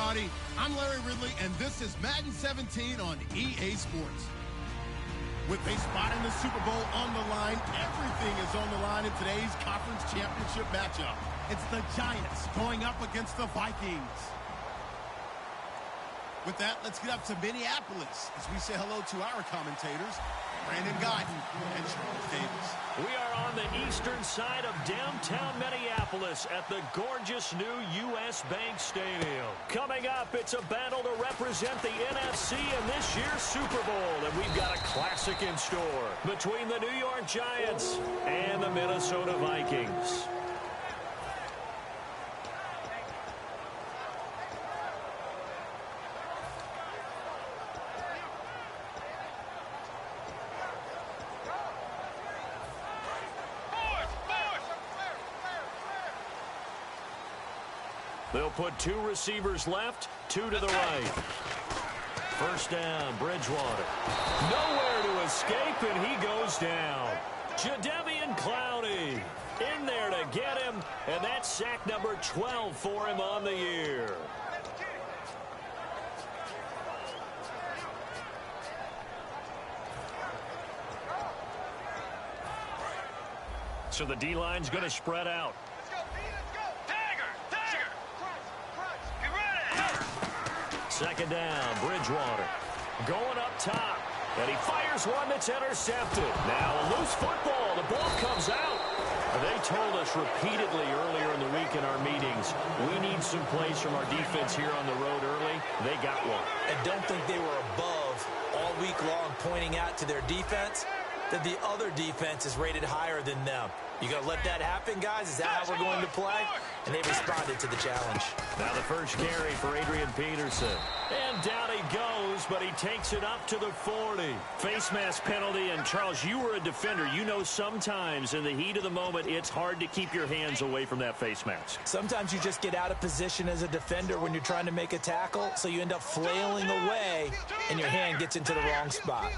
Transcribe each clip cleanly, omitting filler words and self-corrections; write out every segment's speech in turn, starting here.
everybody. I'm Larry Ridley, and this is Madden 17 on EA Sports. With a spot in the Super Bowl on the line, everything is on the line in today's conference championship matchup. It's the Giants going up against the Vikings. With that, let's get up to Minneapolis as we say hello to our commentators, Brandon Guyton and Charles Davis. We are on the eastern side of downtown Minneapolis at the gorgeous new U.S. Bank Stadium. Coming up, it's a battle to represent the NFC in this year's Super Bowl, and we've got a classic in store between the New York Giants and the Minnesota Vikings. They'll put two receivers left, two to the right. First down, Bridgewater. Nowhere to escape, and he goes down. Jadeveon Clowney in there to get him, and that's sack number 12 for him on the year. So the D-line's going to spread out. Second down, Bridgewater. Going up top. And he fires one that's intercepted. Now a loose football. The ball comes out. They told us repeatedly earlier in the week in our meetings, we need some plays from our defense here on the road early. They got one. I don't think they were above all week long pointing out to their defense that the other defense is rated higher than them. You going to let that happen, guys? Is that how we're going to play? And they responded to the challenge. Now the first carry for Adrian Peterson. And down he goes, but he takes it up to the 40. Face mask penalty, and Charles, you were a defender. You know sometimes in the heat of the moment, it's hard to keep your hands away from that face mask. Sometimes you just get out of position as a defender when you're trying to make a tackle, so you end up flailing away, and your hand gets into the wrong spot.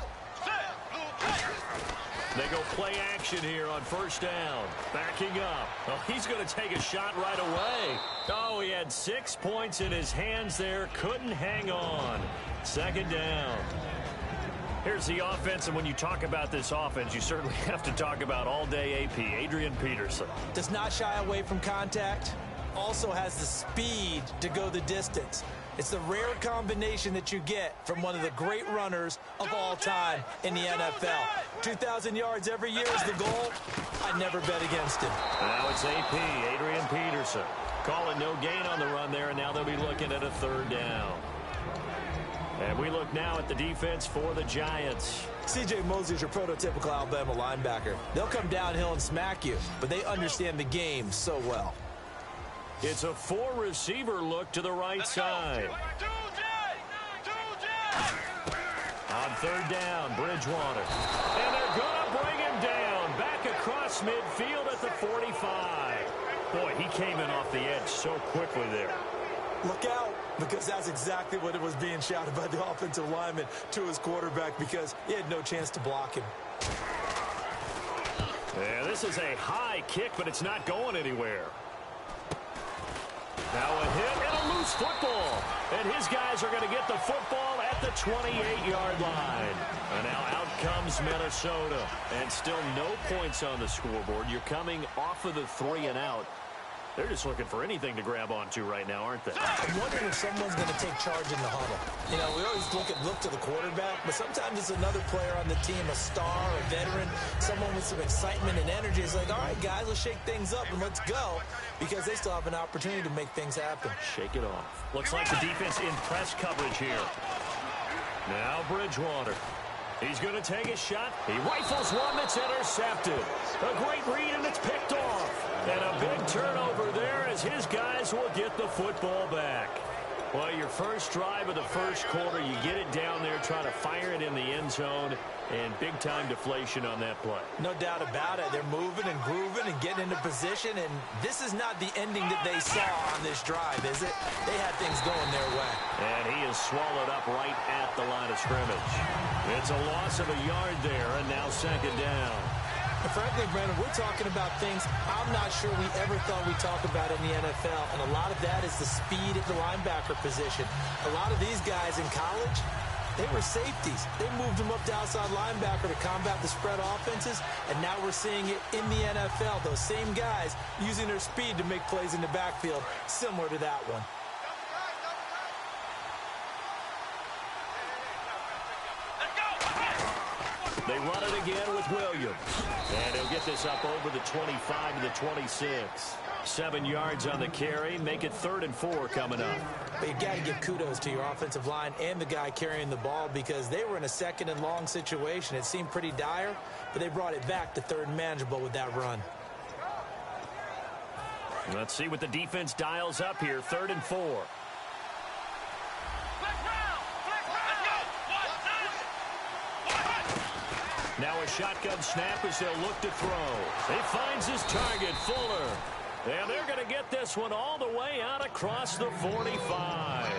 They go play action here on first down. Backing up. Oh, he's going to take a shot right away. Oh, he had 6 points in his hands there. Couldn't hang on. Second down. Here's the offense, and when you talk about this offense, you certainly have to talk about all-day AP, Adrian Peterson. Does not shy away from contact. Also has the speed to go the distance. It's the rare combination that you get from one of the great runners of all time in the NFL. 2,000 yards every year is the goal. I never bet against him. Now it's AP, Adrian Peterson. Calling no gain on the run there, and now they'll be looking at a third down. And we look now at the defense for the Giants. C.J. Mosley is your prototypical Alabama linebacker. They'll come downhill and smack you, but they understand the game so well. It's a four-receiver look to the right side. On third down, Bridgewater. And they're going to bring him down. Back across midfield at the 45. Boy, he came in off the edge so quickly there. Look out, because that's exactly what it was being shouted by the offensive lineman to his quarterback, because he had no chance to block him. Yeah, this is a high kick, but it's not going anywhere. Now a hit and a loose football. And his guys are going to get the football at the 28-yard line. And now out comes Minnesota. And still no points on the scoreboard. You're coming off of the 3 and out. They're just looking for anything to grab onto right now, aren't they? I'm wondering if someone's going to take charge in the huddle. You know, we always look to the quarterback, but sometimes it's another player on the team, a star, a veteran, someone with some excitement and energy. It's like, all right, guys, let's shake things up and let's go, because they still have an opportunity to make things happen. Shake it off. Looks like the defense in press coverage here. Now Bridgewater. He's going to take a shot. He rifles one that's intercepted. A great read, and it's picked off. And a big turnover there as his guys will get the football back. Well, your first drive of the first quarter, you get it down there, try to fire it in the end zone, and big-time deflation on that play. No doubt about it. They're moving and grooving and getting into position, and this is not the ending that they saw on this drive, is it? They had things going their way. And he is swallowed up right at the line of scrimmage. It's a loss of a yard there, and now second down. And frankly, Brandon, we're talking about things I'm not sure we ever thought we'd talk about in the NFL, and a lot of that is the speed at the linebacker position. A lot of these guys in college, they were safeties. They moved them up to outside linebacker to combat the spread offenses, and now we're seeing it in the NFL. Those same guys using their speed to make plays in the backfield, similar to that one. They run it again with Williams. And he'll get this up over the 25 to the 26. 7 yards on the carry. Make it 3rd and 4 coming up. But you got to give kudos to your offensive line and the guy carrying the ball because they were in a 2nd and long situation. It seemed pretty dire, but they brought it back to 3rd and manageable with that run. Let's see what the defense dials up here. 3rd and 4. Now a shotgun snap as they'll look to throw. He finds his target, Fuller. And they're going to get this one all the way out across the 45.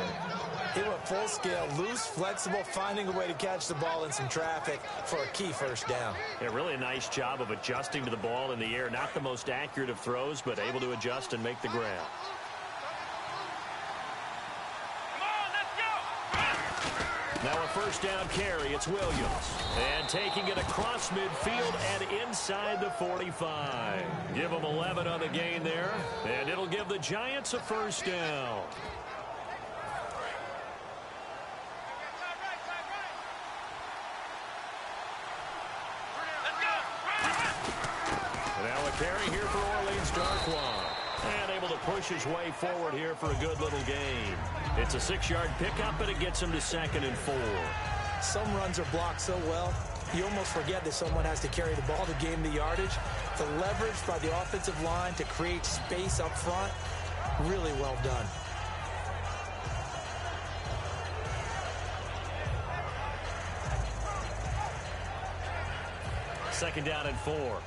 He went full scale, loose, flexible, finding a way to catch the ball in some traffic for a key first down. Yeah, really a nice job of adjusting to the ball in the air. Not the most accurate of throws, but able to adjust and make the grab. Now a first down carry. It's Williams. And taking it across midfield and inside the 45. Give them 11 on the gain there. And it'll give the Giants a first down. Now a carry here for Orleans Darkwa. And able to push his way forward here for a good little gain. It's a 6-yard pickup, and it gets him to 2nd and 4. Some runs are blocked so well, you almost forget that someone has to carry the ball to gain the yardage. The leverage by the offensive line to create space up front, really well done. Second down and 4.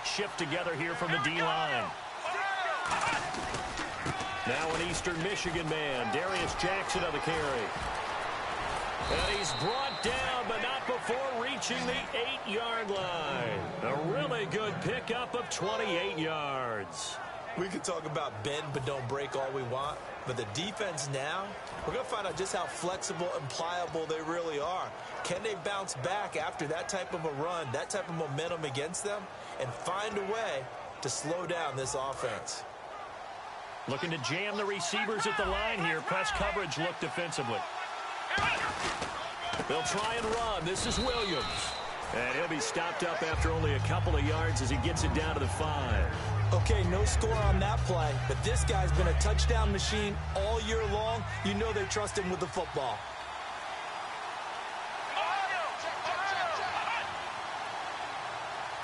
Shift together here from the D-line. Now an Eastern Michigan man, Darius Jackson on the carry. And he's brought down, but not before reaching the 8-yard line. A really good pickup of 28 yards. We could talk about bend but don't break all we want, but the defense now, we're going to find out just how flexible and pliable they really are. Can they bounce back after that type of a run, that type of momentum against them, and find a way to slow down this offense? Looking to jam the receivers at the line here. Press coverage look defensively. They'll try and run. This is Williams. And he'll be stopped up after only a couple of yards as he gets it down to the 5. Okay, no score on that play, but this guy's been a touchdown machine all year long. You know they trust him with the football.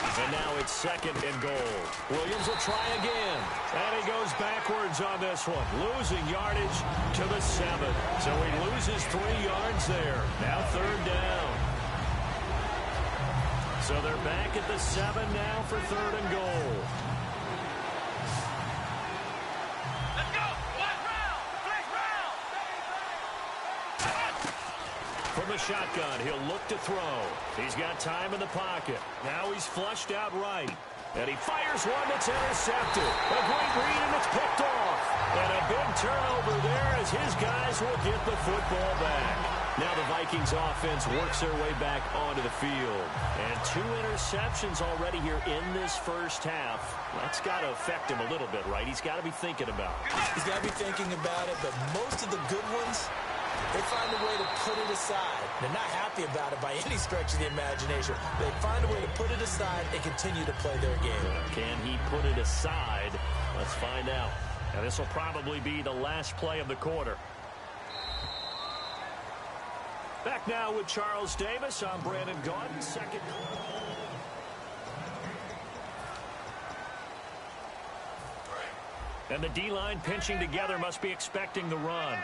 And now it's 2nd and goal. Williams will try again. And he goes backwards on this one, losing yardage to the 7. So he loses 3 yards there. Now 3rd down. So they're back at the 7 now for 3rd and goal. From the shotgun, he'll look to throw. He's got time in the pocket. Now he's flushed out right. And he fires one that's intercepted. A great read, and it's picked off. And a big turnover there as his guys will get the football back. Now the Vikings offense works their way back onto the field. And 2 interceptions already here in this first half. That's got to affect him a little bit, right? He's got to be thinking about it. He's got to be thinking about it, but most of the good ones, they find a way to put it aside. They're not happy about it by any stretch of the imagination. They find a way to put it aside and continue to play their game. Can he put it aside? Let's find out. Now this will probably be the last play of the quarter. Back now with Charles Davis. I'm Brandon Gaudin. Second. And the D-line pinching together must be expecting the run.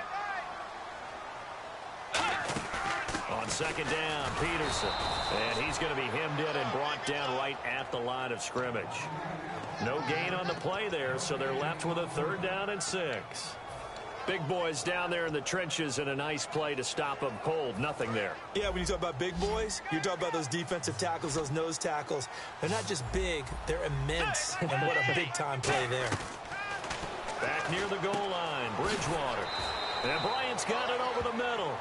On 2nd down, Peterson. And he's going to be hemmed in and brought down right at the line of scrimmage. No gain on the play there, so they're left with a 3rd down and 6. Big boys down there in the trenches, and a nice play to stop them cold. Nothing there. Yeah, when you talk about big boys, you're talking about those defensive tackles, those nose tackles. They're not just big, they're immense. And what a big-time play there. Back near the goal line, Bridgewater. And Bryant's got it over the middle.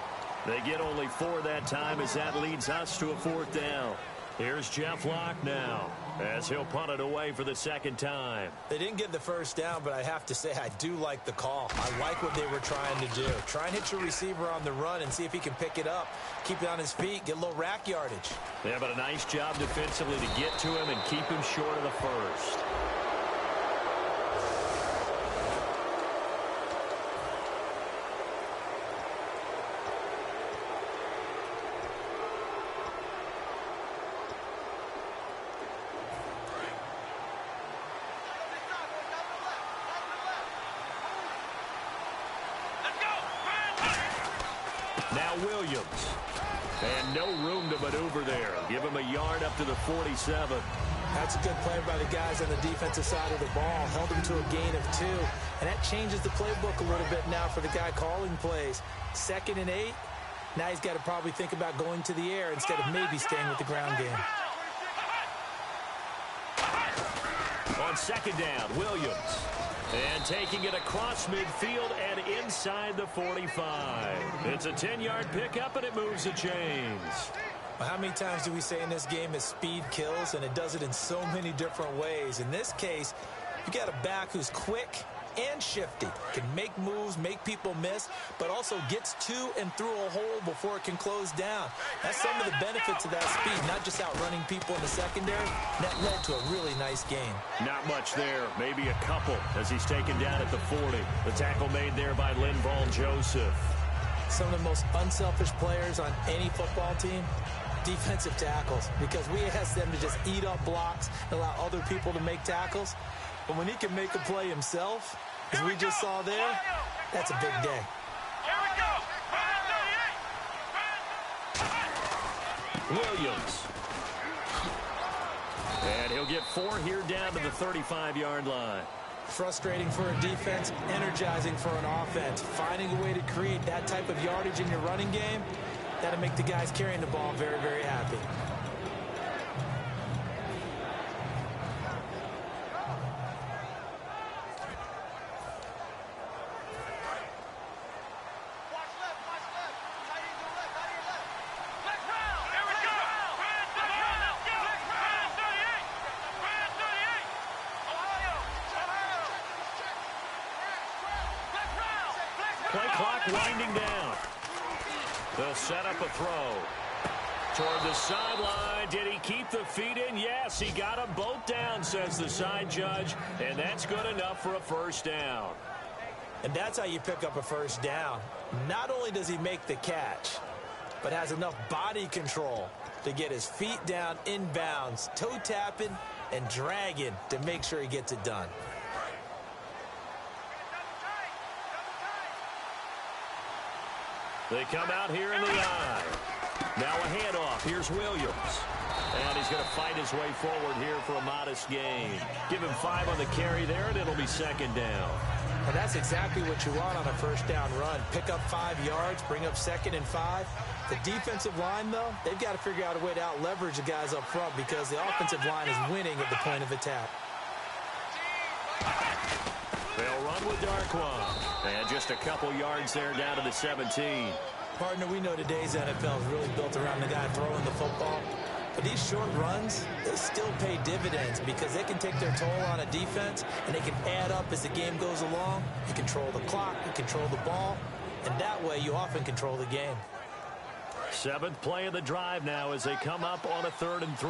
They get only 4 that time as that leads us to a 4th down. Here's Jeff Locke now as he'll punt it away for the 2nd time. They didn't get the first down, but I have to say I do like the call. I like what they were trying to do. Try and hit your receiver on the run and see if he can pick it up. Keep it on his feet, get a little rack yardage. Yeah, but a nice job defensively to get to him and keep him short of the first. Now Williams. And no room to maneuver there. Give him a yard up to the 47. That's a good play by the guys on the defensive side of the ball. Held him to a gain of 2. And that changes the playbook a little bit now for the guy calling plays. 2nd and 8. Now he's got to probably think about going to the air instead of maybe staying with the ground game. On 2nd down, Williams. And taking it across midfield and inside the 45. It's a 10-yard pickup, and it moves the chains. Well, how many times do we say in this game that speed kills, and it does it in so many different ways? In this case, you got a back who's quick and shifty, can make moves, make people miss, but also gets to and through a hole before it can close down. That's some of the benefits of that speed, not just outrunning people in the secondary. That led to a really nice game. Not much there, maybe a couple as he's taken down at the 40. The tackle made there by Linval Joseph. Some of the most unselfish players on any football team, defensive tackles, because we ask them to just eat up blocks and allow other people to make tackles. But when he can make a play himself, as we just saw there, that's a big day. Williams. And he'll get 4 here down to the 35-yard line. Frustrating for a defense, energizing for an offense. Finding a way to create that type of yardage in your running game, that'll make the guys carrying the ball very, very happy. Play clock winding down. They'll set up a throw. Toward the sideline. Did he keep the feet in? Yes, he got them both down, says the side judge. And that's good enough for a 1st down. And that's how you pick up a 1st down. Not only does he make the catch, but has enough body control to get his feet down inbounds, toe tapping and dragging to make sure he gets it done. They come out here in the eye. Now a handoff. Here's Williams. And he's going to fight his way forward here for a modest gain. Give him 5 on the carry there, and it'll be 2nd down. And that's exactly what you want on a 1st down run. Pick up 5 yards, bring up 2nd and 5. The defensive line, though, they've got to figure out a way to out-leverage the guys up front because the offensive line is winning at the point of attack. They'll run with Darquan. And just a couple yards there down to the 17. Partner, we know today's NFL is really built around the guy throwing the football. But these short runs, they still pay dividends because they can take their toll on a defense and they can add up as the game goes along. You control the clock, you control the ball, and that way you often control the game. 7th play of the drive now as they come up on a 3rd and 3.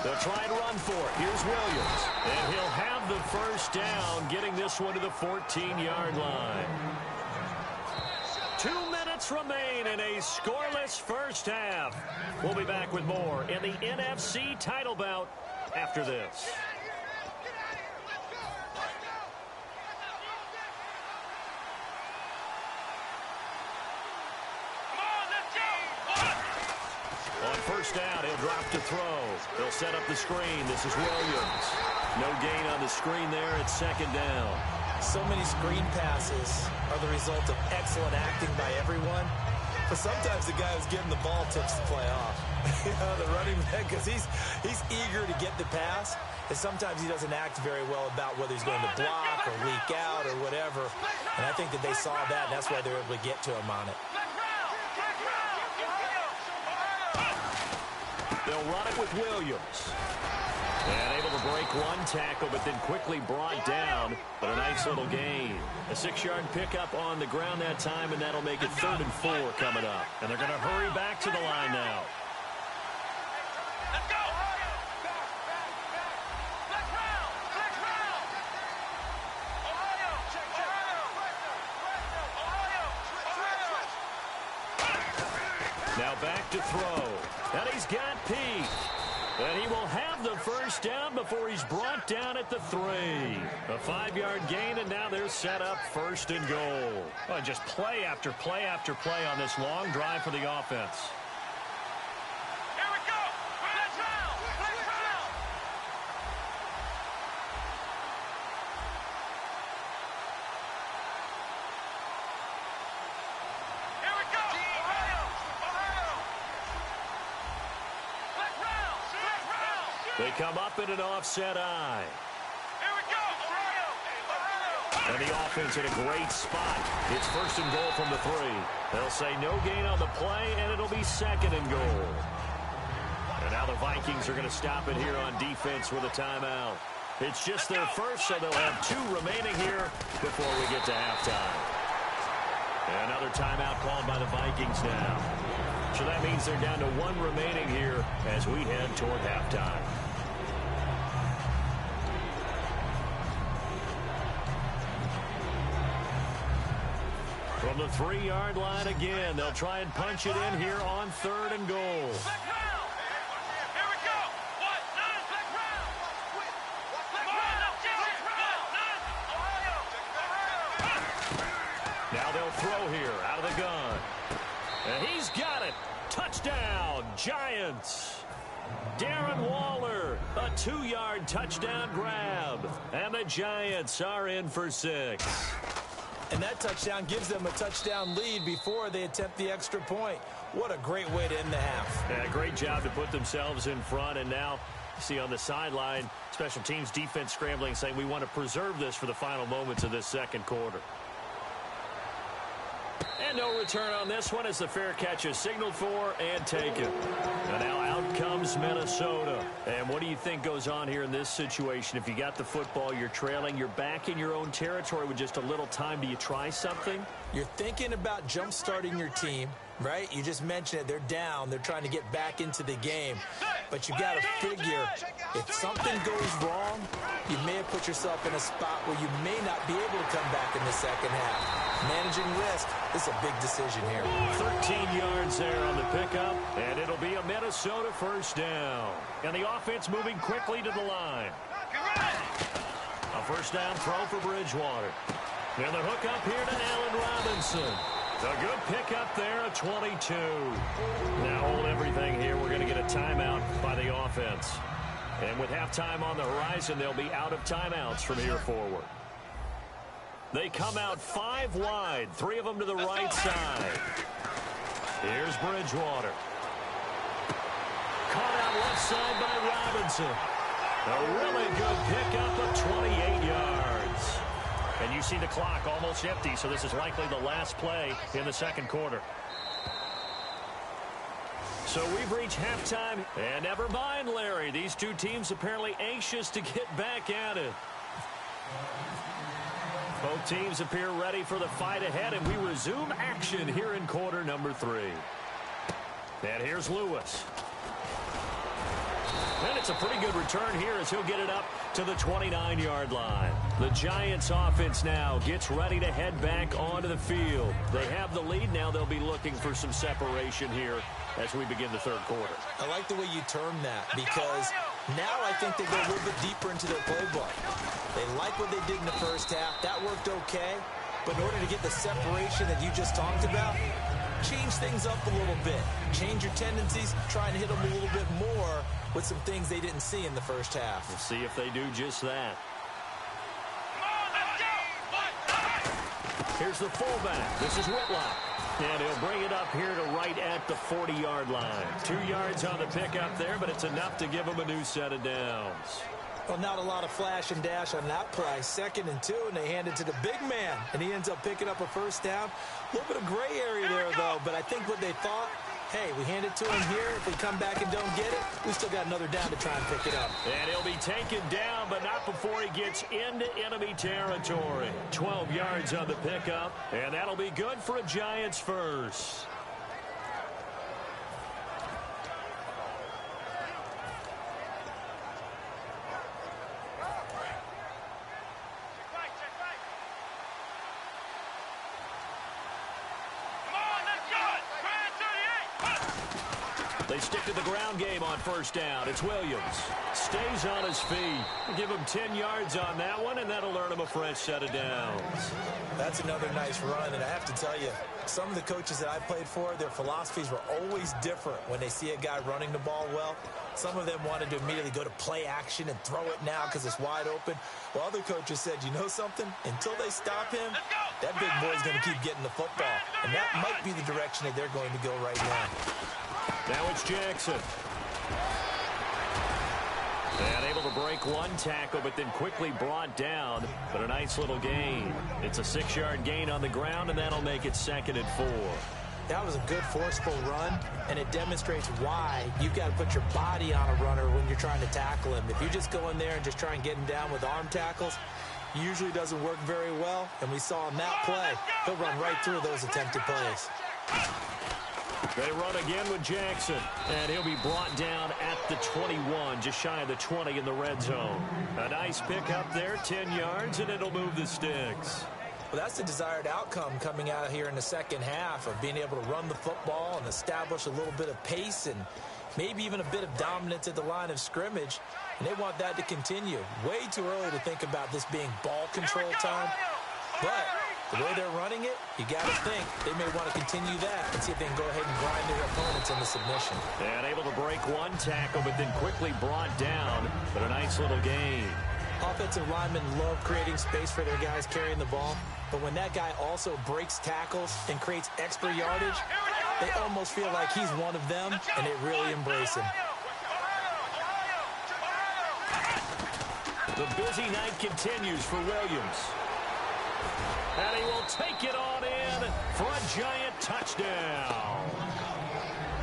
They'll try and run for it. Here's Williams. And he'll have the 1st down, getting this one to the 14-yard line. 2 minutes remain in a scoreless 1st half. We'll be back with more in the NFC title bout after this. first down. He'll drop to throw. He'll set up the screen. This is Williams. No gain on the screen there. It's second down. So many screen passes are the result of excellent acting by everyone. But sometimes the guy who's getting the ball tips the play off. The running back, because he's eager to get the pass. And sometimes he doesn't act very well about whether he's going to block or leak out or whatever. And I think that they saw that, and that's why they were able to get to him on it. They'll run it with Williams. And able to break one tackle, but then quickly brought down. But a nice little gain. A 6-yard pickup on the ground that time, and that'll make it 3rd and 4 coming up. And they're going to hurry back to the line now. Now back to throw. And he's got Pete. And he will have the first down before he's brought down at the 3. A 5-yard gain, and now they're set up 1st and goal. Oh, just play after play after play on this long drive for the offense. Here we go. Let's round. Let's round. Here we go. Ohio. Ohio. Let's round. Let's round. They come up in an offset eye. Here we go. Ohio. Ohio. And the offense in a great spot. It's 1st and goal from the 3. They'll say no gain on the play, and it'll be 2nd and goal. And now the Vikings are going to stop it here on defense with a timeout. It's just their first, so they'll have 2 remaining here before we get to halftime. Another timeout called by the Vikings now. So that means they're down to 1 remaining here as we head toward halftime. From the 3-yard line again, they'll try and punch it in here on 3rd and goal. Let's round. Here we go. 1, 9, let's round. Ohio. Now they'll throw here out of the gun. And he's got it. Touchdown, Giants. Darren Waller, a 2-yard touchdown grab. And the Giants are in for 6. And that touchdown gives them a touchdown lead before they attempt the extra point. What a great way to end the half. Yeah, great job to put themselves in front. And now, you see on the sideline, special teams defense scrambling, saying we want to preserve this for the final moments of this 2nd quarter. And no return on this one as the fair catch is signaled for and taken. And now out comes Minnesota. And what do you think goes on here in this situation? If you got the football, you're trailing, you're back in your own territory with just a little time. Do you try something? You're thinking about jump-starting your team, right? You just mentioned it. They're down. They're trying to get back into the game. But you got to figure, if something goes wrong, you may have put yourself in a spot where you may not be able to come back in the second half. Managing risk is a big decision here. 13 yards there on the pickup, and it'll be a Minnesota first down. And the offense moving quickly to the line. A first down throw for Bridgewater. And the hook up here to Allen Robinson. A good pickup there, a 22. Now hold everything here. We're going to get a timeout by the offense. And with halftime on the horizon, they'll be out of timeouts from here forward. They come out 5 wide, 3 of them to the right side. Here's Bridgewater. Caught out left side by Robinson. A really good pickup of 28 yards. And you see the clock almost empty, so this is likely the last play in the 2nd quarter. So we've reached halftime, and never mind, Larry. These 2 teams apparently anxious to get back at it. Both teams appear ready for the fight ahead, and we resume action here in quarter number 3. And here's Lewis. And it's a pretty good return here as he'll get it up to the 29-yard line. The Giants offense now gets ready to head back onto the field. They have the lead. Now they'll be looking for some separation here as we begin the 3rd quarter. I like the way you term that, because now I think they go a little bit deeper into their playbook. They like what they did in the first half. That worked okay. But in order to get the separation that you just talked about, change things up a little bit. Change your tendencies, try and hit them a little bit more with some things they didn't see in the first half. We'll see if they do just that. Here's the fullback. This is Whitlock. And he'll bring it up here to right at the 40-yard line. 2 yards on the pickup there, but it's enough to give him a new set of downs. Well, not a lot of flash and dash on that play. 2nd and 2, and they hand it to the big man. And he ends up picking up a first down. A little bit of gray area there, though. But I think what they thought, hey, we hand it to him here. If we come back and don't get it, we still got another down to try and pick it up. And he'll be taken down, but not before he gets into enemy territory. 12 yards on the pickup, and that'll be good for a Giants first. They stick to the ground game on first down. It's Williams. Stays on his feet. Give him 10 yards on that one, and that'll earn him a fresh set of downs. That's another nice run, and I have to tell you, some of the coaches that I played for, their philosophies were always different when they see a guy running the ball well. Some of them wanted to immediately go to play action and throw it now because it's wide open. Well, other coaches said, you know something? Until they stop him, that big boy's going to keep getting the football. And that might be the direction that they're going to go right now. Now it's Jackson. And able to break one tackle, but then quickly brought down. But a nice little gain. It's a 6-yard gain on the ground, and that'll make it 2nd and 4. That was a good forceful run, and it demonstrates why you've got to put your body on a runner when you're trying to tackle him. If you just go in there and just try and get him down with arm tackles, usually doesn't work very well. And we saw in that play, he'll run right through those attempted plays. They run again with Jackson, and he'll be brought down at the 21, just shy of the 20 in the red zone. A nice pickup there, 10 yards, and it'll move the sticks. Well, that's the desired outcome coming out of here in the second half of being able to run the football and establish a little bit of pace and maybe even a bit of dominance at the line of scrimmage. And they want that to continue. Way too early to think about this being ball control time. But the way they're running it, you got to think they may want to continue that and see if they can go ahead and grind their opponents into submission. And able to break one tackle, but then quickly brought down. But a nice little gain. Offensive linemen love creating space for their guys carrying the ball. But when that guy also breaks tackles and creates extra yardage, they almost feel like he's one of them, and they really embrace him. The busy night continues for Williams. And he will take it on in for a Giant touchdown.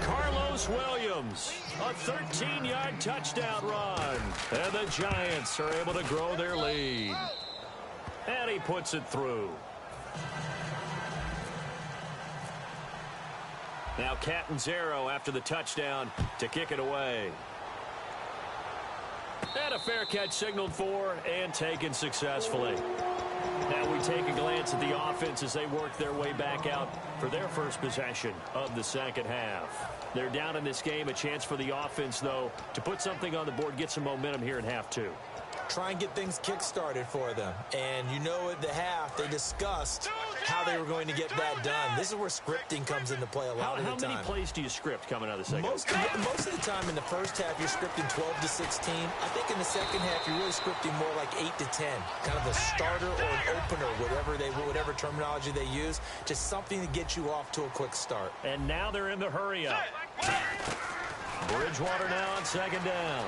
Carlos Williams, a 13-yard touchdown run. And the Giants are able to grow their lead. And he puts it through. Now Catanzaro after the touchdown to kick it away. And a fair catch signaled for and taken successfully. Now we take a glance at the offense as they work their way back out for their first possession of the second half. They're down in this game. A chance for the offense, though, to put something on the board, get some momentum here in half two. Try and get things kick-started for them. And you know at the half, they discussed how they were going to get that done. This is where scripting comes into play a lot of the time. How many plays do you script coming out of the second? Most of the time in the first half, you're scripting 12 to 16. I think in the second half, you're really scripting more like 8 to 10. Kind of a starter or an opener, whatever terminology they use. Just something to get you off to a quick start. And now they're in the hurry-up. Bridgewater now on second down.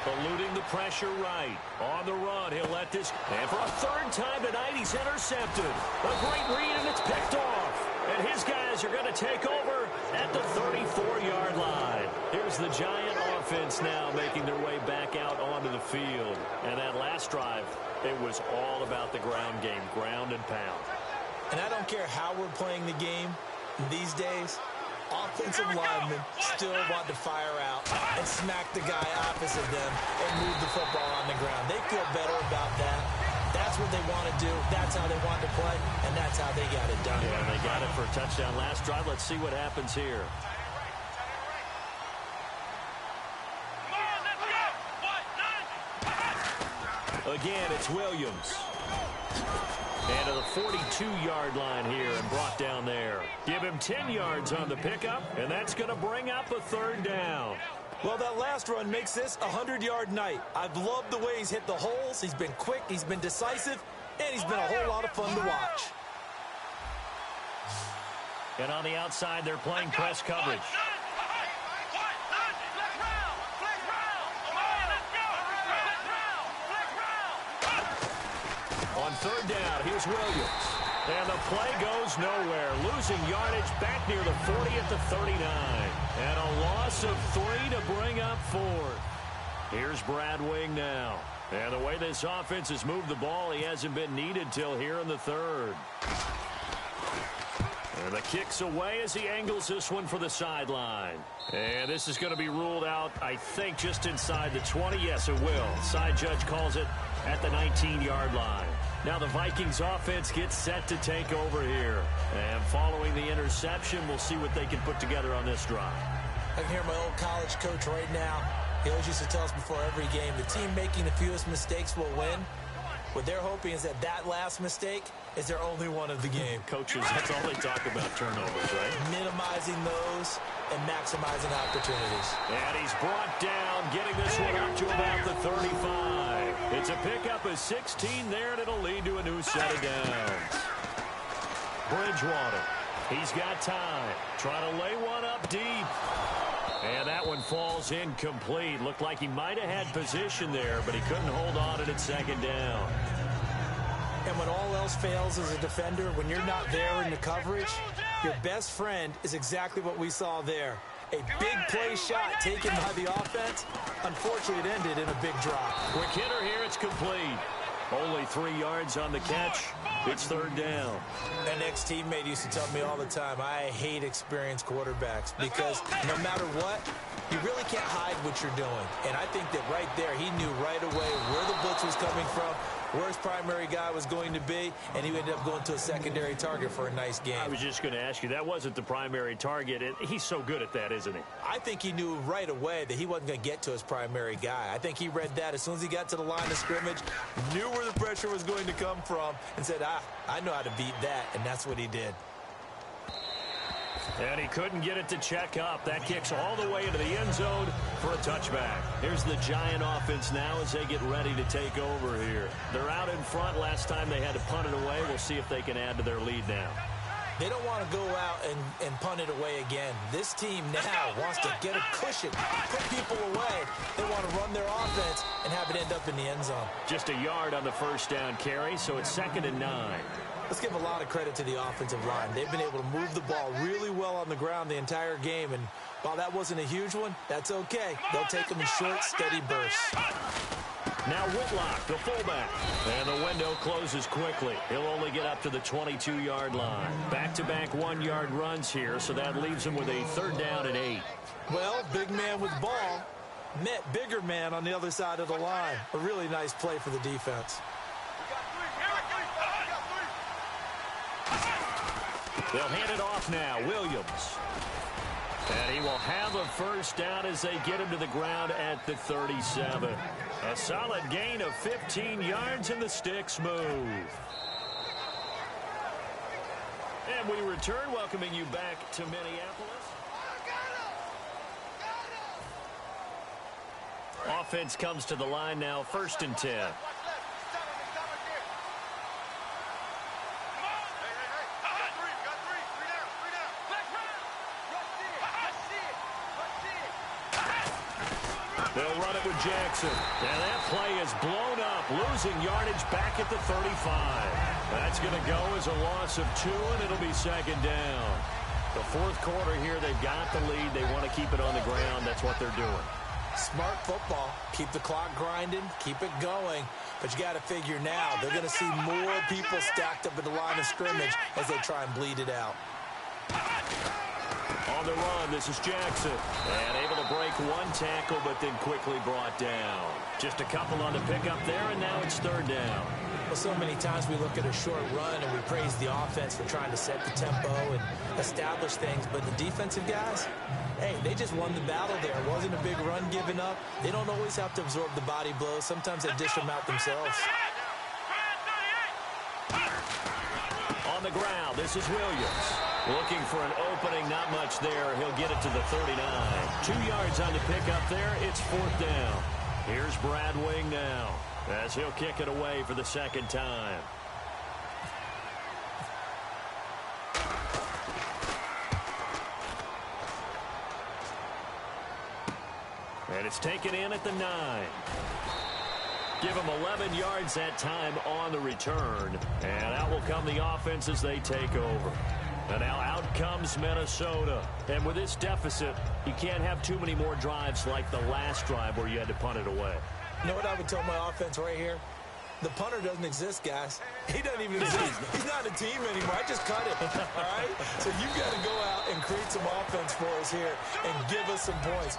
Eluding the pressure right. On the run, he'll let this. And for a third time tonight, he's intercepted. A great read, and it's picked off. And his guys are going to take over at the 34-yard line. Here's the Giant offense now making their way back out onto the field. And that last drive, it was all about the ground game, ground and pound. And I don't care how we're playing the game these days. Offensive linemen still want to fire out and smack the guy opposite them and move the football on the ground. They feel better about that. That's what they want to do. That's how they want to play, and that's how they got it done. Yeah, they got it for a touchdown last drive. Let's see what happens here. Again, it's Williams. And to the 42-yard line here and brought down there. Give him 10 yards on the pickup, and that's going to bring up a third down. Well, that last run makes this a 100-yard night. I've loved the way he's hit the holes. He's been quick, he's been decisive, and he's been a whole lot of fun to watch. And on the outside, they're playing press coverage. On third down, here's Williams. And the play goes nowhere. Losing yardage back near the 40 at the 39. And a loss of 3 to bring up 4. Here's Brad Wing now. And the way this offense has moved the ball, he hasn't been needed till here in the third. And the kick's away as he angles this one for the sideline. And this is going to be ruled out, I think, just inside the 20. Yes, it will. Side judge calls it at the 19-yard line. Now the Vikings offense gets set to take over here. And following the interception, we'll see what they can put together on this drive. I can hear my old college coach right now. He always used to tell us before every game, the team making the fewest mistakes will win. What they're hoping is that that last mistake is their only one of the game. Coaches, that's all they talk about, turnovers, right? Minimizing those and maximizing opportunities. And he's brought down, getting this one up to about the 35. It's a pickup of 16 there, and it'll lead to a new set of downs. Bridgewater, he's got time. Trying to lay one up deep. And that one falls incomplete. Looked like he might have had position there, but he couldn't hold on to it at second down. And when all else fails as a defender, when you're not there in the coverage, your best friend is exactly what we saw there. A big play shot taken by the offense. Unfortunately, it ended in a big drop. Quick hitter here, it's complete. Only 3 yards on the catch. It's third down. An ex-teammate used to tell me all the time, I hate experienced quarterbacks because no matter what, you really can't hide what you're doing. And I think that right there, he knew right away where the blitz was coming from, where his primary guy was going to be, and he ended up going to a secondary target for a nice game. I was just going to ask you, that wasn't the primary target. He's so good at that, isn't he? I think he knew right away that he wasn't going to get to his primary guy. I think he read that as soon as he got to the line of scrimmage, knew where the pressure was going to come from, and said, I know how to beat that, and that's what he did. And he couldn't get it to check up. That kicks all the way into the end zone for a touchback. Here's the Giant offense now as they get ready to take over here. They're out in front. Last time they had to punt it away. We'll see if they can add to their lead now. They don't want to go out and punt it away again. This team now wants to get a cushion, put people away. They want to run their offense and have it end up in the end zone. Just a yard on the first down carry, so it's 2nd and 9. Let's give a lot of credit to the offensive line. They've been able to move the ball really well on the ground the entire game, and while that wasn't a huge one, that's okay. They'll take them in short, steady bursts. Now Whitlock, the fullback. And the window closes quickly. He'll only get up to the 22-yard line. Back-to-back 1-yard runs here, so that leaves him with a 3rd down and 8. Well, big man with ball met bigger man on the other side of the line. A really nice play for the defense. They'll hand it off now. Williams. And he will have a first down as they get him to the ground at the 37. A solid gain of 15 yards, and the sticks move. And we return, welcoming you back to Minneapolis. Offense comes to the line now, 1st and 10. They'll run it with Jackson. And that play is blown up, losing yardage back at the 35. That's going to go as a loss of 2, and it'll be 2nd down. The 4th quarter here, they've got the lead. They want to keep it on the ground. That's what they're doing. Smart football. Keep the clock grinding. Keep it going. But you got to figure now, they're going to see more people stacked up at the line of scrimmage as they try and bleed it out. On the run, this is Jackson. And able to break 1 tackle, but then quickly brought down. Just a couple on the pickup there, and now it's 3rd down. Well, so many times we look at a short run and we praise the offense for trying to set the tempo and establish things. But the defensive guys, hey, they just won the battle there. It wasn't a big run given up. They don't always have to absorb the body blows. Sometimes they dish them out themselves. on the ground. This is Williams. Looking for an opening, not much there. He'll get it to the 39. 2 yards on the pickup there. It's 4th down. Here's Brad Wing now as he'll kick it away for the second time. And it's taken in at the 9. Give him 11 yards that time on the return. And out will come the offense as they take over. And now out comes Minnesota. And with this deficit, you can't have too many more drives like the last drive where you had to punt it away. You know what I would tell my offense right here? The punter doesn't exist, guys. He doesn't even exist. He's not a team anymore. I just cut him, all right? So you've got to go out and create some offense for us here and give us some points.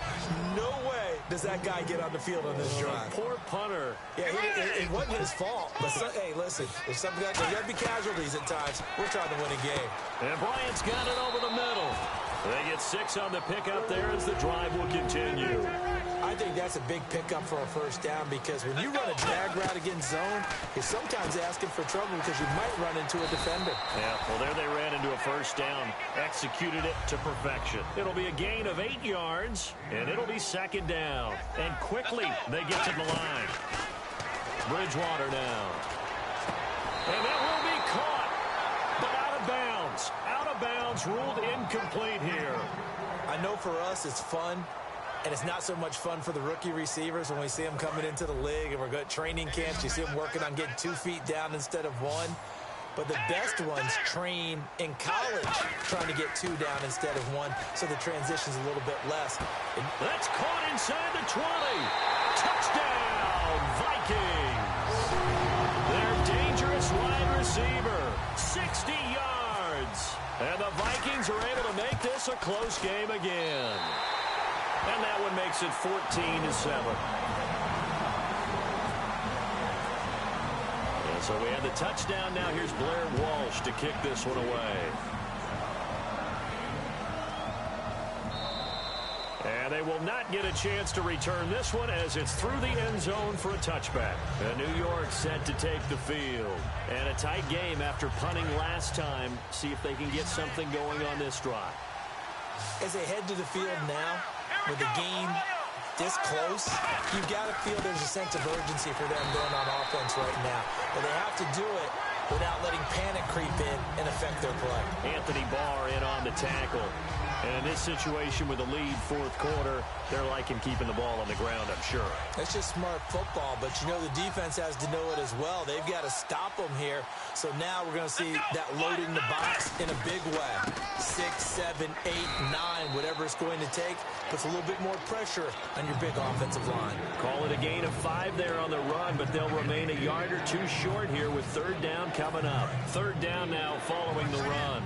No way does that guy get on the field on this drive. Poor punter. Yeah, it wasn't his fault. But, hey, listen, if some guys, there's got to be casualties at times. We're trying to win a game. And Bryant's got it over the middle. They get 6 on the pickup there as the drive will continue. I think that's a big pickup for a first down because when you run a drag route against zone, you're sometimes asking for trouble because you might run into a defender. Yeah, well, there they ran into a first down, executed it to perfection. It'll be a gain of 8 yards, and it'll be 2nd down. And quickly, they get to the line. Bridgewater now. And that will be caught, but out of bounds. Out of bounds, ruled incomplete here. I know for us it's fun. And it's not so much fun for the rookie receivers when we see them coming into the league and we're going to training camps. You see them working on getting 2 feet down instead of 1. But the best ones train in college trying to get 2 down instead of 1, so the transition's a little bit less. That's caught inside the 20. Touchdown, Vikings. Their dangerous wide receiver, 60 yards. And the Vikings are able to make this a close game again. And that one makes it 14-7. And so we have the touchdown. Now here's Blair Walsh to kick this one away. And they will not get a chance to return this one as it's through the end zone for a touchback. And New York set to take the field. And a tight game after punting last time. See if they can get something going on this drive. As they head to the field now, with the game this close, you've got to feel there's a sense of urgency for them going on offense right now. But they have to do it without letting panic creep in and affect their play. Anthony Barr in on the tackle. And in this situation with the lead 4th quarter, they're liking keeping the ball on the ground, I'm sure. That's just smart football, but you know the defense has to know it as well. They've got to stop them here. So now we're going to see that loading the box in a big way. 6, 7, 8, 9, whatever it's going to take, puts a little bit more pressure on your big offensive line. Call it a gain of 5 there on the run, but they'll remain a yard or 2 short here with 3rd down coming up. 3rd down now following the run.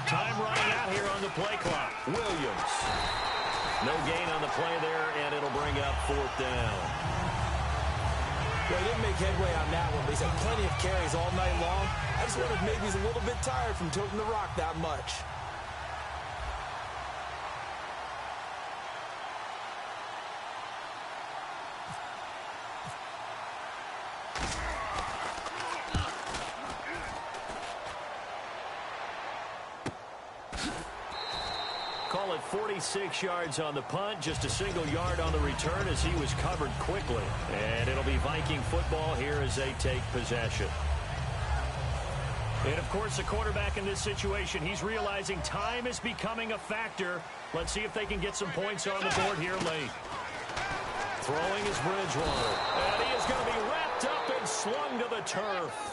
Time running out here on the play clock. Williams. No gain on the play there, and it'll bring up 4th down. Well, he didn't make headway on that one, but he's had plenty of carries all night long. I just wonder if maybe he's a little bit tired from tilting the rock that much. Call it 46 yards on the punt, just a single yard on the return as he was covered quickly. And it'll be Viking football here as they take possession. And, of course, the quarterback in this situation, he's realizing time is becoming a factor. Let's see if they can get some points on the board here late. Throwing is Bridgewater. And he is going to be wrapped up and slung to the turf.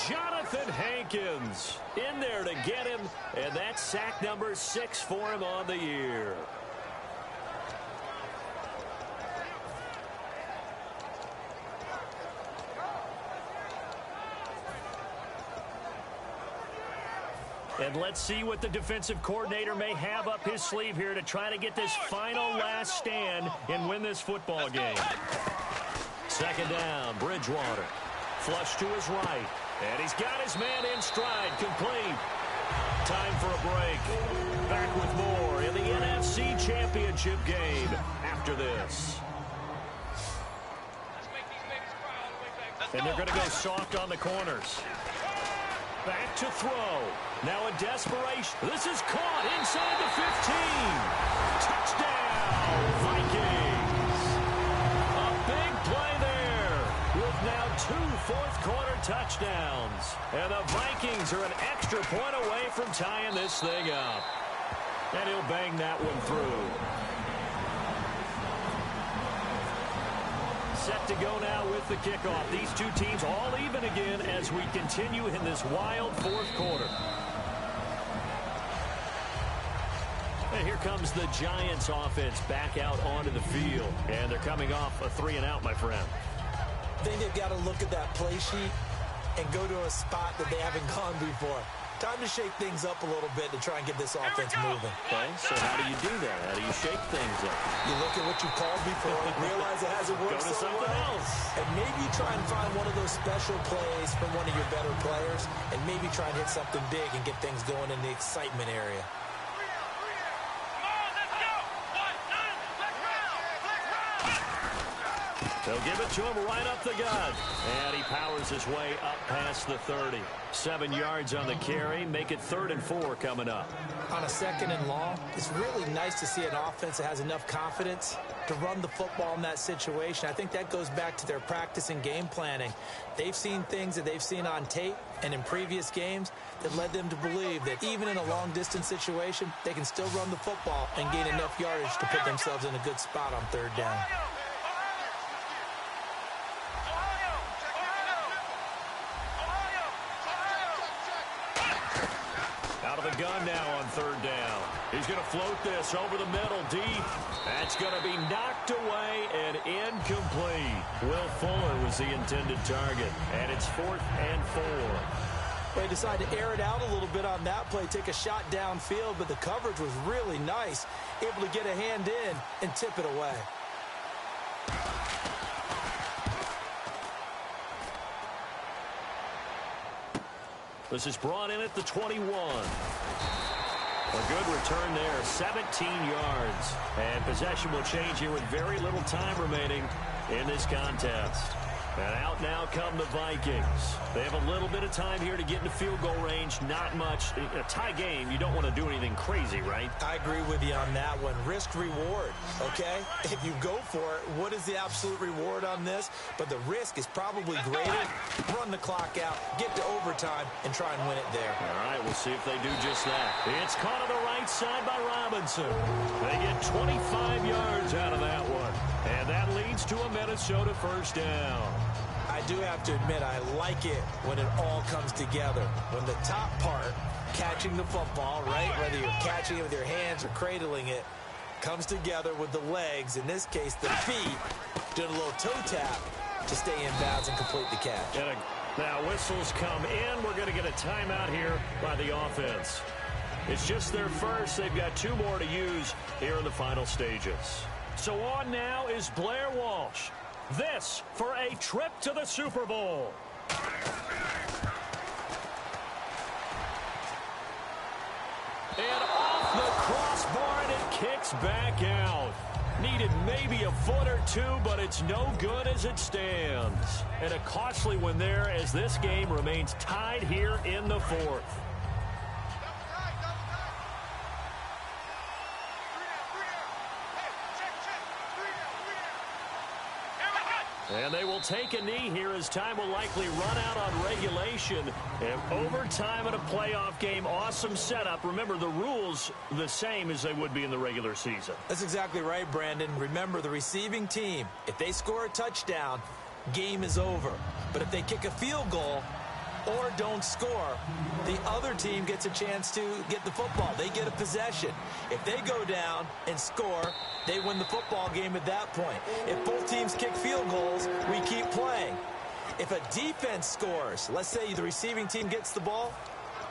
Jonathan Hankins in there to get him, and that's sack number 6 for him on the year. And let's see what the defensive coordinator may have up his sleeve here to try to get this final last stand and win this football game. 2nd down, Bridgewater. Flush to his right. And he's got his man in stride, complete. Time for a break. Back with more in the NFC Championship game after this. And they're going to go soft on the corners. Back to throw. Now a desperation. This is caught inside the 15. Touchdown, Vikings. A big play there with now 2 fourth-quarter touchdowns. And the Vikings are an extra point away from tying this thing up. And he'll bang that one through. Set to go now with the kickoff. These two teams all even again as we continue in this wild fourth quarter. And here comes the Giants offense back out onto the field. And they're coming off a 3-and-out, my friend. I think they've got to look at that play sheet and go to a spot that they haven't gone before. Time to shake things up a little bit to try and get this offense moving. Okay, so how do you do that? How do you shake things up? You look at what you called before, realize it hasn't worked Go to so something well, else. and maybe try and find one of those special plays from one of your better players, and maybe try and hit something big and get things going in the excitement area. They'll give it to him right up the gut. And he powers his way up past the 30. 7 yards on the carry. Make it 3rd and 4 coming up. On a 2nd and long, it's really nice to see an offense that has enough confidence to run the football in that situation. I think that goes back to their practice and game planning. They've seen things that they've seen on tape and in previous games that led them to believe that even in a long-distance situation, they can still run the football and gain enough yardage to put themselves in a good spot on 3rd down. Out of the gun now on 3rd down. He's going to float this over the middle deep. That's going to be knocked away and incomplete. Will Fuller was the intended target. And it's 4th and 4. They decided to air it out a little bit on that play, take a shot downfield, but the coverage was really nice. Able to get a hand in and tip it away. This is brought in at the 21. A good return there, 17 yards. And possession will change here with very little time remaining in this contest. And out now come the Vikings. They have a little bit of time here to get into field goal range. Not much. In a tie game, you don't want to do anything crazy, right? I agree with you on that one. Risk reward, okay? If you go for it, what is the absolute reward on this? But the risk is probably greater. Run the clock out, get to overtime, and try and win it there. All right, we'll see if they do just that. It's caught on the right side by Robinson. They get 25 yards out of that one. And that leads to a Minnesota 1st down. I do have to admit, I like it when it all comes together. When the top part, catching the football, right, whether you're catching it with your hands or cradling it, comes together with the legs, in this case the feet, doing a little toe tap to stay in bounds and complete the catch. Now whistles come in. We're going to get a timeout here by the offense. It's just their first. They've got 2 more to use here in the final stages. So on now is Blair Walsh. This for a trip to the Super Bowl. And off the crossbar, and it kicks back out. Needed maybe a foot or 2, but it's no good as it stands. And a costly one there as this game remains tied here in the 4th. And they will take a knee here as time will likely run out on regulation. And overtime in a playoff game, awesome setup. Remember, the rules the same as they would be in the regular season. That's exactly right, Brandon. Remember, the receiving team, if they score a touchdown, game is over. But if they kick a field goal or don't score, the other team gets a chance to get the football. They get a possession. If they go down and score, they win the football game at that point. If both teams kick field goals, we keep playing. If a defense scores, let's say the receiving team gets the ball,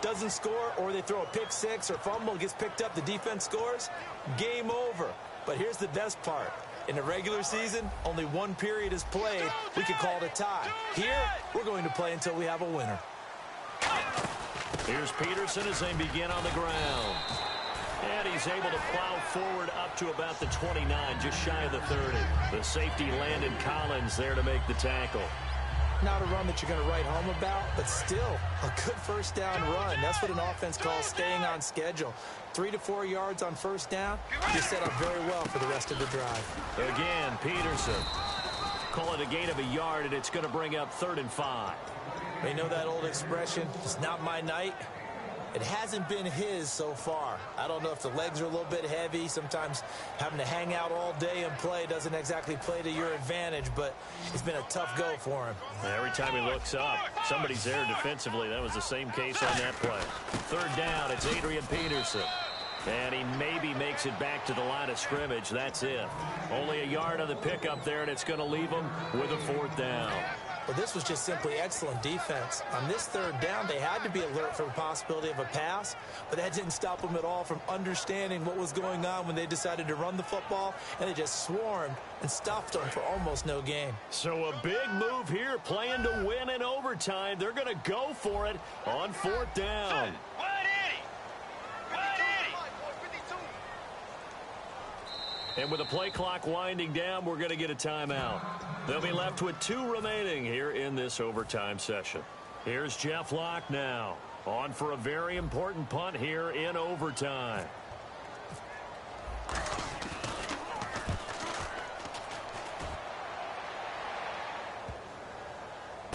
doesn't score, or they throw a pick 6 or fumble, gets picked up, the defense scores, game over. But here's the best part. In the regular season, only 1 period is played. We could call it a tie. Here, we're going to play until we have a winner. Here's Peterson as they begin on the ground. And he's able to plow forward up to about the 29, just shy of the 30. The safety Landon Collins there to make the tackle. Not a run that you're going to write home about, but still a good first down run. That's what an offense calls staying on schedule. 3 to 4 yards on first down, you're set up very well for the rest of the drive. Again, Peterson. Call it a gain of a yard, and it's going to bring up 3rd and 5. They know that old expression, it's not my night. It hasn't been his so far. I don't know if the legs are a little bit heavy. Sometimes having to hang out all day and play doesn't exactly play to your advantage, but it's been a tough go for him. Every time he looks up, somebody's there defensively. That was the same case on that play. 3rd down, it's Adrian Peterson. And he maybe makes it back to the line of scrimmage. That's it. Only a yard on the pickup there, and it's going to leave him with a 4th down. Well, this was just simply excellent defense. On this 3rd down, they had to be alert for the possibility of a pass, but that didn't stop them at all from understanding what was going on when they decided to run the football, and they just swarmed and stuffed them for almost no gain. So a big move here, playing to win in overtime. They're going to go for it on 4th down. And with the play clock winding down, we're going to get a timeout. They'll be left with 2 remaining here in this overtime session. Here's Jeff Locke now, on for a very important punt here in overtime.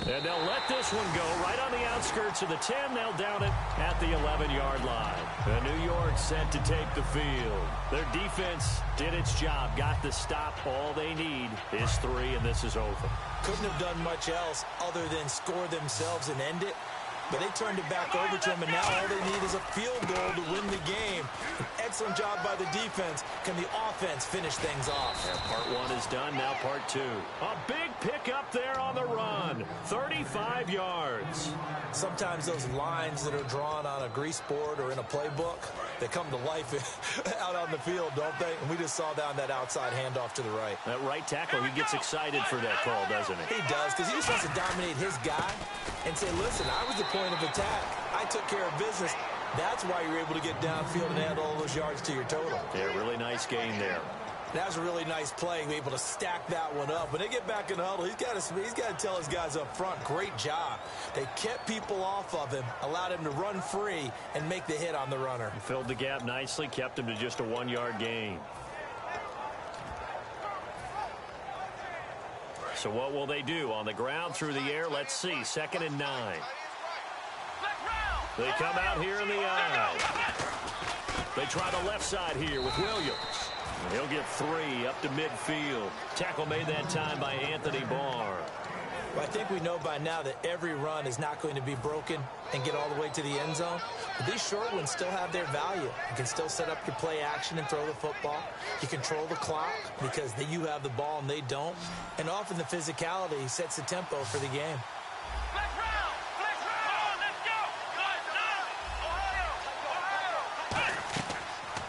And they'll let this one go right on the outskirts of the 10. They'll down it at the 11-yard line. And New York set to take the field. Their defense did its job, got the stop. All they need is 3, and this is over. Couldn't have done much else other than score themselves and end it. But they turned it back over to him, and now all they need is a field goal to win the game. An excellent job by the defense. Can the offense finish things off? Yeah, part 1 is done, now part 2. A big pickup there on the run. 35 yards. Sometimes those lines that are drawn on a grease board or in a playbook, they come to life out on the field, don't they? And we just saw down that outside handoff to the right. That right tackle, he gets excited for that call, doesn't he? He does, because he just wants to dominate his guy and say, listen, I was the point of attack. I took care of business. That's why you're able to get downfield and add all those yards to your total. Yeah, really nice gain there. That was a really nice play, able to stack that one up. When they get back in the huddle, he's got to tell his guys up front, great job. They kept people off of him, allowed him to run free and make the hit on the runner. Filled the gap nicely, kept him to just a 1-yard gain. So what will they do? On the ground, through the air, let's see. 2nd and 9. They come out here in the eye. They try the left side here with Williams. He'll get 3 up to midfield. Tackle made that time by Anthony Barr. Well, I think we know by now that every run is not going to be broken and get all the way to the end zone. But these short ones still have their value. You can still set up your play action and throw the football. You control the clock because you have the ball and they don't. And often the physicality sets the tempo for the game.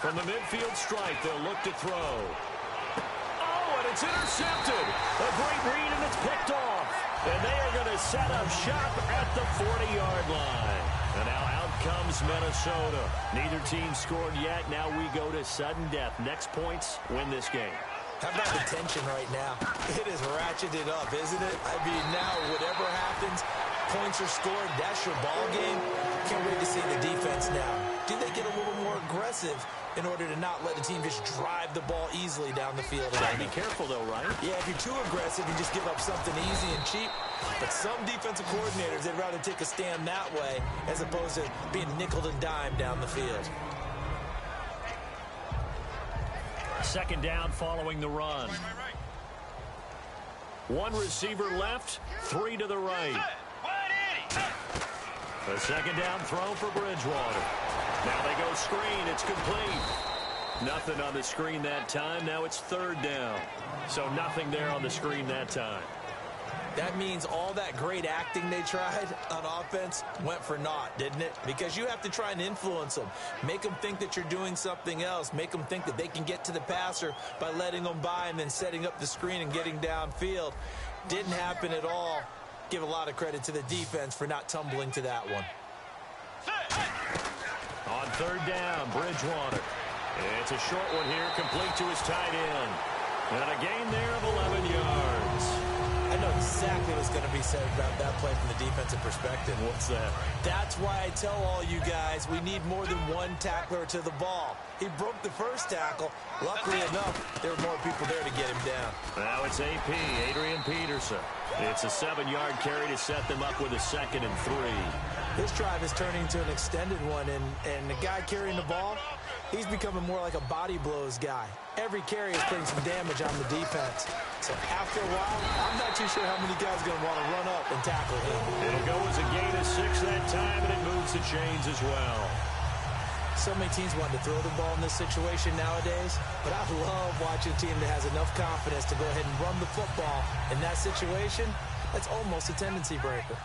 From the midfield stripe, they'll look to throw. Oh, and it's intercepted. A great read, and it's picked off. And they are going to set up shop at the 40-yard line. And now out comes Minnesota. Neither team scored yet. Now we go to sudden death. Next points win this game. How about the tension right now? It is ratcheted up, isn't it? I mean, now whatever happens, points are scored. That's your ball game. Can't wait to see the defense now. Do they get a little more aggressive in order to not let the team just drive the ball easily down the field? Be careful, though, right? Yeah, if you're too aggressive, you just give up something easy and cheap. But some defensive coordinators, they'd rather take a stand that way as opposed to being nickel and dime down the field. 2nd down following the run. 1 receiver left, 3 to the right. The 2nd down throw for Bridgewater. Now they go screen. It's complete. Nothing on the screen that time. Now it's 3rd down. So nothing there on the screen that time. That means all that great acting they tried on offense went for naught, didn't it? Because you have to try and influence them. Make them think that you're doing something else. Make them think that they can get to the passer by letting them by and then setting up the screen and getting downfield. Didn't happen at all. Give a lot of credit to the defense for not tumbling to that one. On 3rd down, Bridgewater. It's a short one here, complete to his tight end. And a gain there of 11 yards. I know exactly what's going to be said about that play from the defensive perspective. What's that? That's why I tell all you guys we need more than one tackler to the ball. He broke the first tackle. Luckily enough, there were more people there to get him down. Now it's AP, Adrian Peterson. It's a 7-yard carry to set them up with a 2nd and 3. This drive is turning into an extended one, and the guy carrying the ball, he's becoming more like a body blows guy. Every carry is putting some damage on the defense. So after a while, I'm not too sure how many guys are going to want to run up and tackle him. It'll go as a gain of 6 that time, and it moves the chains as well. So many teams want to throw the ball in this situation nowadays, but I love watching a team that has enough confidence to go ahead and run the football. In that situation, that's almost a tendency breaker.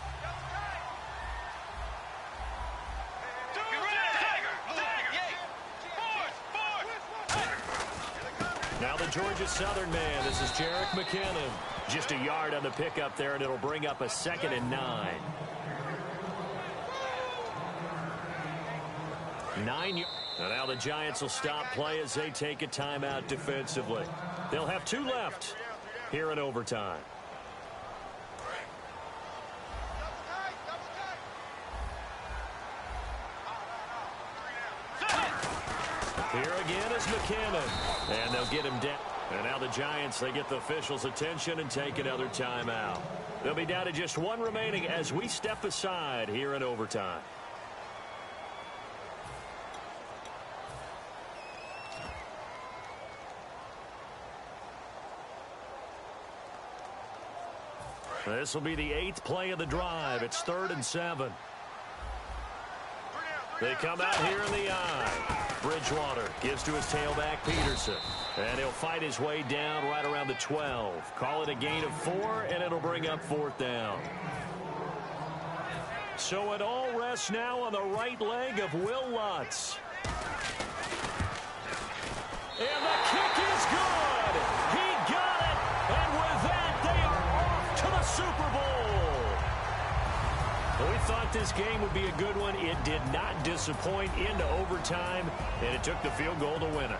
Now the Georgia Southern man, this is Jerick McKinnon. Just a yard on the pickup there, and it'll bring up a 2nd and 9. 9 yards. Now the Giants will stop play as they take a timeout defensively. They'll have 2 left here in overtime. Here again is McKinnon, and they'll get him down. And now the Giants, they get the officials' attention and take another timeout. They'll be down to just 1 remaining as we step aside here in overtime. This will be the 8th play of the drive. It's 3rd and 7. They come out here in the I. Bridgewater gives to his tailback, Peterson. And he'll fight his way down right around the 12. Call it a gain of 4, and it'll bring up 4th down. So it all rests now on the right leg of Will Lutz. And the kick is good. He got it. And with that, they are off to the Super Bowl. We thought this game would be a good one. It did not disappoint into overtime, and it took the field goal to win it.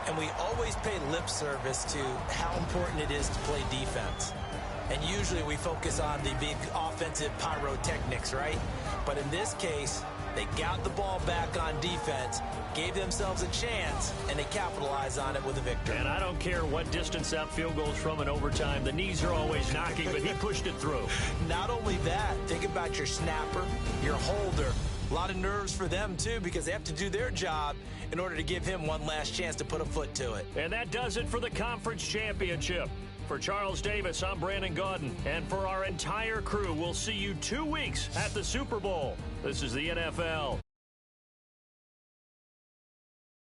And we always pay lip service to how important it is to play defense. And usually we focus on the big offensive pyrotechnics, right? But in this case, they got the ball back on defense, gave themselves a chance, and they capitalized on it with a victory. And I don't care what distance that field goes from in overtime. The knees are always knocking, but he pushed it through. Not only that, think about your snapper, your holder. A lot of nerves for them, too, because they have to do their job in order to give him one last chance to put a foot to it. And that does it for the conference championship. For Charles Davis, I'm Brandon Gaudin. And for our entire crew, we'll see you 2 weeks at the Super Bowl. This is the NFL